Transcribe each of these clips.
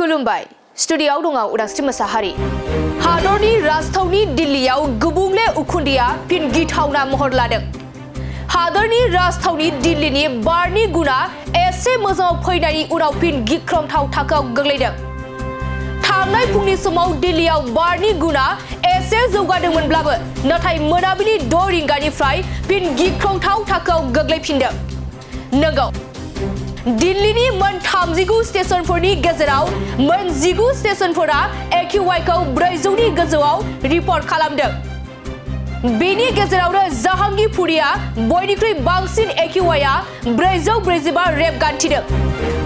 खुलुमबाय स्टुडियोआव दङ उदांस्रि मोसाहारि हादरनि राजथावनि दिल्लीआव गुबुंले उखुन्दैया फिन गिथावना महर लादों हादरनि राजथावनि दिल्लीनि बारनि गुना एसे मोजाङाव फैनायनि उनाव फिन गिख्रंथाव थाखोआव गोग्लैदों थांनाय फुंनि समाव दिल्लीआव बारनि गुना एसे जौगादोंमोनब्लाबो नाथाय मोनाबिलि 6 रिंगानिफ्राय फिन गिख्रंथाव थाखोआव गोग्लैफिनदों नंगौ दिल्लीनि मोन 39 स्टेशनफोरनि गेजेराव मोन 19 स्टेशनफोरा AQI-खौ 400 नि गोजौआव रिपर्ट खालामदों बेनि गेजेरावनो जाहांगीरपुरीआ बयनिख्रुइ बांसिन AQI-आ 445 रेबगान्थिदों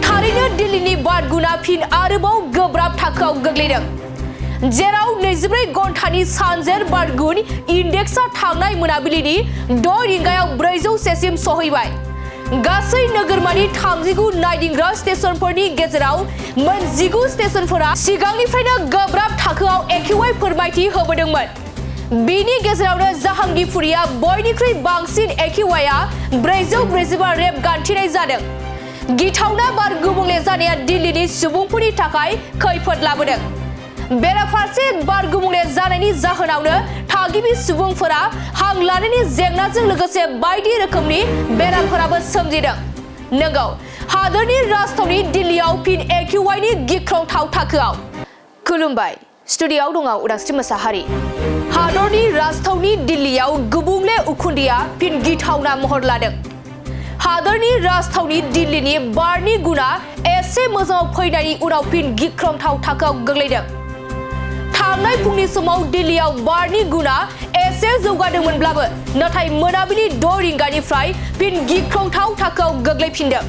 थारैनो दिल्लीनि बार गुना फिन आरोबाव गोब्राब थाखोआव गोग्लैदों जेराव 24 घन्टानि सानजेर बार गुन इन्डेक्सआ थांनाय मोनाबिलिनि 6 रिंगायाव 400 सिम सहैबाय गासै नोगोरमानि 39 नायदिंग्रा स्टेशनफोरनि गेजेराव मोन 19 स्टेशनफोरा सिगांनिफ्रायनो गोब्राब थाखोआव AQI फोरमायथि होबोदोंमोन बेनि गेजेरावनो जाहांगीरपुरीआ बयनिख्रुइ बांसिन AQI-आ 445 रेबगान्थिनाय जादों गिथावना बार गुबुंले जानाया दिल्लीनि सुबुंफोरनि थाखाय खैफोद लाबोदों बेराफारसे बार गुबुंले जानायनि जाहोनावनो थागिबि सुबुंफोरा हां लानायनि जेंनाजों लोगोसे बायदि रोखोमनि बेरामफोराबो सोमजिदों नंगौ हादरनि राजथावनि दिल्लीआव फिन AQI-नि गिख्रंथाव थाखोआव खुलुमबाय स्टुडियोआव दङ उदांस्रि मोसाहारि हादरनि राजथावनि दिल्लीआव गुबुंले उखुन्दैया फिन गिथावना महर लादों हादरनि राजथावनि दिल्लीनि बारनि गुना एसे मोजाङाव फैनायनि उनाव फिन गिख्रंथाव थाखोआव गोग्लैदों थांनाय फुंनि समाव दिल्लीआव बारनि गुना एसे जौगादोंमोनब्लाबो नाथाय मोनाबिलि 6 रिंगानिफ्राय फिन गिख्रंथाव थाखोआव गोग्लैफिनदों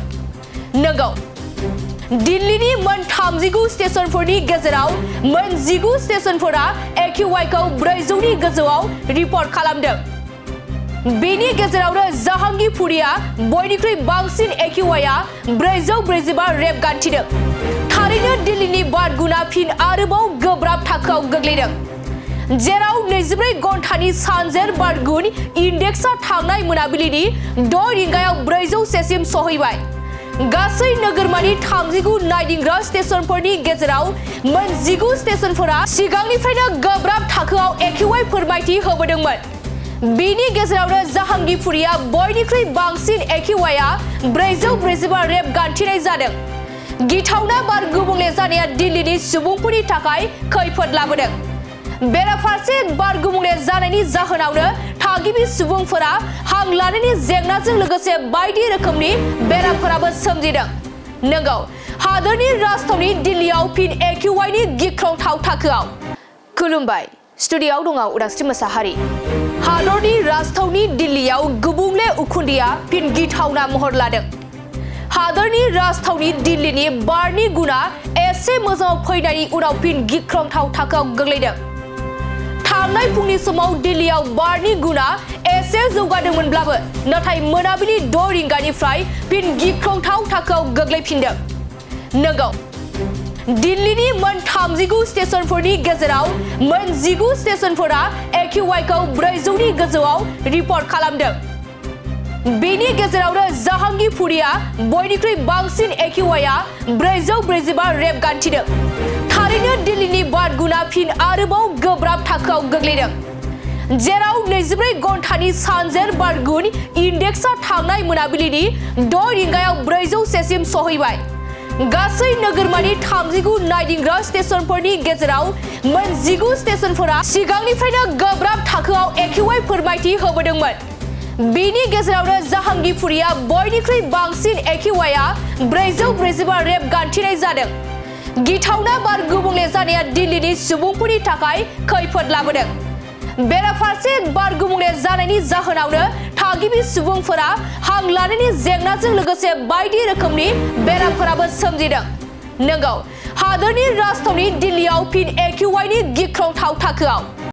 नंगौ दिल्लीनि मोन 39 स्टेशनफोरनि गेजेराव मोन 19 स्टेशनफोरा AQI-खौ 400 नि गोजौआव रिपर्ट खालामदों बेनि गेजेरावनो जाहांगीरपुरीआ बयनिख्रुइ बांसिन AQI-आ 445 रेबगान्थिदों थारैनो दिल्लीनि बार गुना फिन आरोबाव गोब्राब थाखोआव गोग्लैदों जेराव 24 घन्टानि सानजेर बार गुन इन्डेक्सआ थांनाय मोनाबिलिनि 6 रिंगायाव 400 सिम सहैबाय गासै नोगोरमानि 39 नायदिंग्रा स्टेशनफोरनि गेजेराव मोन 19 स्टेशनफोरा सिगांनिफ्रायनो गोब्राब थाखोआव AQI फोरमायथि होबोदोंमोन बेनि गेजेरावनो जाहांगीरपुरीआ बयनिख्रुइ बांसिन AQI-आ 445 रेबगान्थिनाय जादों गिथावना बार गुबुंले जानाया दिल्लीनि सुबुंफोरनि थाखाय खैफोद लाबोदों बेराफारसे बार गुबुंले जानायनि जाहोनावनो थागिबि सुबुंफोरा हां लानायनि जेंनाजों लोगोसे बायदि रोखोमनि बेरामफोराबो सोमजिदों नंगौ हादरनि राजथावनि दिल्लीआव फिन AQI-नि गिख्रंथाव थाखोआव खुलुमबाय स्टुडियोआव दङ उदांस्रि मोसाहारि हादरनि राजथावनि दिल्लीआव गुबुंले उखुन्दैया फिन गिथावना महर लादों हादरनि राजथावनि दिल्लीनि बारनि गुना एसे मोजाङाव फैनायनि उनाव फिन गिख्रंथाव थाखोआव गोग्लैदों थांनाय फुंनि समाव दिल्लीआव बारनि गुना एसे जौगादोंमोनब्लाबो नाथाय मोनाबिलि 6 रिंगानिफ्राय फिन गिख्रंथाव थाखोआव गोग्लैफिनदों नंगौ दिल्लीनि मोन 39 स्टेशनफोरनि गेजेराव मोन 19 स्टेशनफोरा AQI-खौ 400 नि गोजौआव रिपर्ट खालामदों बेनि गेजेरावनो जाहांगीरपुरीआ बयनिख्रुइ बांसिन AQI-आ 445 रेबगान्थिदों थारैनो दिल्लीनि बार गुना फिन आरोबाव गोब्राब थाखोआव गोग्लैदों जेराव 24 घन्टानि सानजेर बार गुन इन्डेक्सआ थांनाय मोनाबिलिनि 6 रिंगायाव 400 सिम सहैबाय गासै नोगोरमानि 39 नायदिंग्रा स्टेशनफोरनि गेजेराव मोन 19 स्टेशनफोरा सिगांनिफ्रायनो गोब्राब थाखोआव AQI फोरमायथि होबोदोंमोन बेनि गेजेरावनो जाहांगीरपुरीआ बयनिख्रुइ बांसिन AQI-आ 445 रेबगान्थिनाय जादों गिथावना बार गुबुंले जानाया दिल्लीनि सुबुंफोरनि थाखाय खैफोद लाबोदों बेराफारसे बार गुबुंले जानायनि जाहोनावनो थागिबि सुबुंफोरा हां लानायनि जेंनाजों लोगोसे बायदि रोखोमनि बेरामफोराबो सोमजिदों नंगौ हादरनि राजथावनि दिल्लीआव फिन AQI-नि गिख्रंथाव थाखोआव